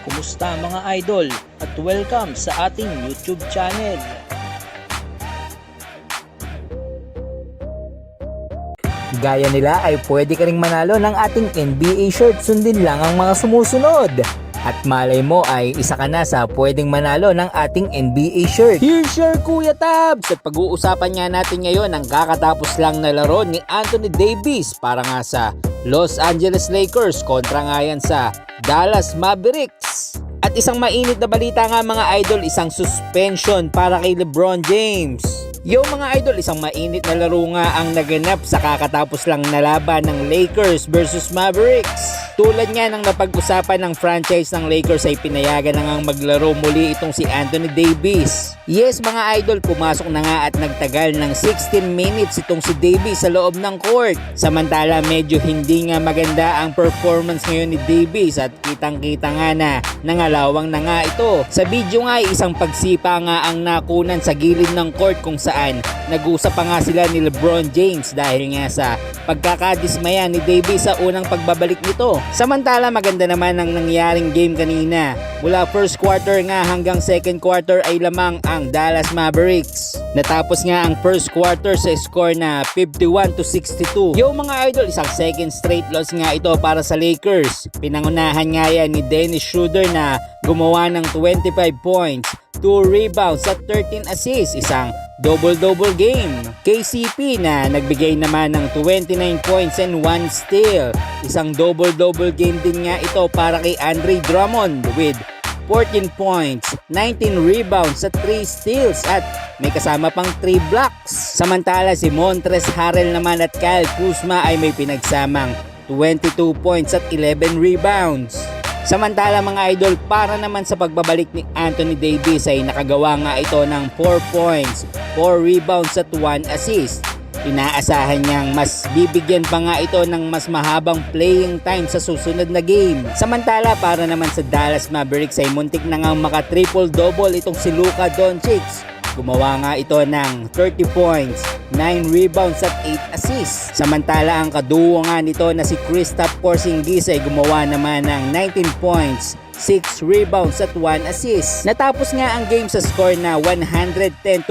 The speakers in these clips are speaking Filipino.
Kumusta mga idol at welcome sa ating YouTube channel. Gaya nila ay pwede ka ring manalo ng ating NBA shirt, sundin lang ang mga sumusunod. At malay mo ay isa ka na sa pwedeng manalo ng ating NBA shirt. Here's your Kuya Tabs! At pag-uusapan nga natin ngayon ang kakatapos lang na laro ni Anthony Davis para nga sa Los Angeles Lakers kontra nga yan sa Dallas Mavericks. At isang mainit na balita nga mga idol, isang suspension para kay LeBron James. Yo mga idol, isang mainit na laro nga ang naganap sa kakatapos lang na laban ng Lakers versus Mavericks. Tulad nga ng napag-usapan ng franchise ng Lakers ay pinayagan na ngang maglaro muli itong si Anthony Davis. Yes mga idol, pumasok na nga at nagtagal ng 16 minutes itong si Davis sa loob ng court. Samantala medyo hindi nga maganda ang performance ngayon ni Davis at kitang-kita nga na nangalawang na nga ito. Sa video nga ay isang pagsipa nga ang nakunan sa gilid ng court kung saan nag-usap pa nga sila ni LeBron James dahil nga sa pagkakadismaya ni Davis sa unang pagbabalik nito. Samantala maganda naman ang nangyaring game kanina. Mula first quarter nga hanggang second quarter ay lamang ang Dallas Mavericks. Natapos nga ang first quarter sa score na 51-62. Yo mga idol, isang second straight loss nga ito para sa Lakers. Pinangunahan nga yan ni Dennis Schroeder na gumawa ng 25 points, 2 rebounds at 13 assists, isang double-double game. KCP na nagbigay naman ng 29 points and 1 steal. Isang double-double game din nga ito para kay Andre Drummond with 14 points, 19 rebounds at 3 steals at may kasama pang 3 blocks. Samantala si Montrezl Harrell naman at Kyle Kuzma ay may pinagsamang 22 points at 11 rebounds. Samantala mga idol, para naman sa pagbabalik ni Anthony Davis ay nakagawa nga ito ng 4 points, 4 rebounds at 1 assist. Inaasahan niyang mas bibigyan pa nga ito ng mas mahabang playing time sa susunod na game. Samantala para naman sa Dallas Mavericks ay muntik na nga maka triple-double itong si Luka Doncic. Gumawa nga ito ng 30 points, 9 rebounds at 8 assists. Samantala ang kaduo nga nito na si Kristaps Porzingis ay gumawa naman ng 19 points, 6 rebounds at 1 assist. Natapos nga ang game sa score na 110-115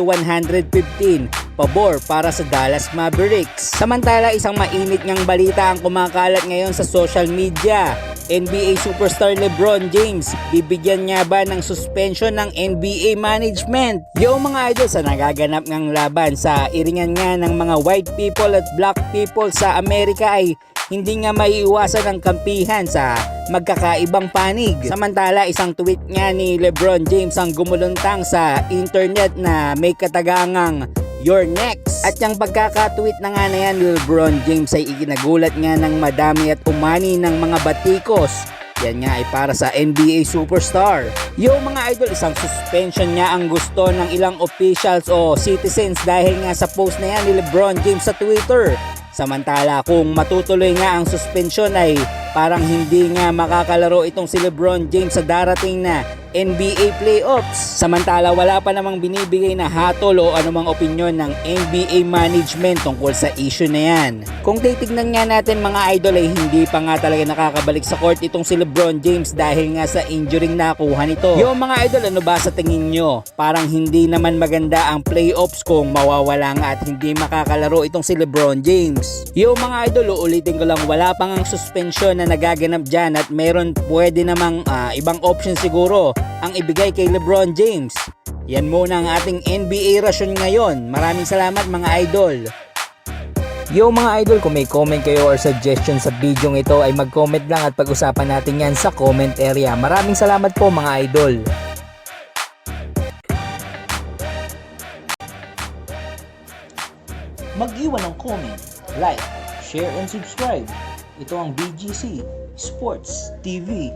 pabor para sa Dallas Mavericks. Samantala isang mainit ngang balita ang kumakalat ngayon sa social media. NBA superstar LeBron James, bibigyan niya ba ng suspension ng NBA management? Yo mga idol, sa nagaganap ngang laban sa iringan nga ng mga white people at black people sa Amerika ay hindi nga maiiwasan ang kampihan sa magkakaibang panig. Samantala isang tweet nga ni LeBron James ang gumuluntang sa internet na may katagangang "You're next." At yung pagkaka-tweet na nga na yan ni LeBron James ay ikinagulat nga ng madami at umani ng mga batikos. Yan nga ay para sa NBA superstar. Yo mga idol, isang suspension nga ang gusto ng ilang officials o citizens dahil nga sa post na yan ni LeBron James sa Twitter. Samantala kung matutuloy nga ang suspension ay parang hindi nga makakalaro itong si LeBron James sa darating na NBA playoffs. Samantala wala pa namang binibigay na hatol o anumang opinyon ng NBA management tungkol sa issue na yan. Kung titignan nga natin mga idol ay hindi pa nga talaga nakakabalik sa court itong si LeBron James dahil nga sa injury na nakuha nito. Yo mga idol, ano ba sa tingin nyo? Parang hindi naman maganda ang playoffs kung mawawala nga at hindi makakalaro itong si LeBron James. Yo mga idol, uulitin ko lang, wala pang ang suspension na nagaganap dyan at meron pwede namang ibang option siguro ang ibigay kay LeBron James. Yan muna ang ating NBA rasyon ngayon. Maraming salamat mga idol. Yo mga idol, kung may comment kayo or suggestion sa video ito ay mag-comment lang at pag-usapan natin yan sa comment area. Maraming salamat po mga idol. Mag-iwan ng comment, like, share and subscribe. Ito ang BGC Sports TV.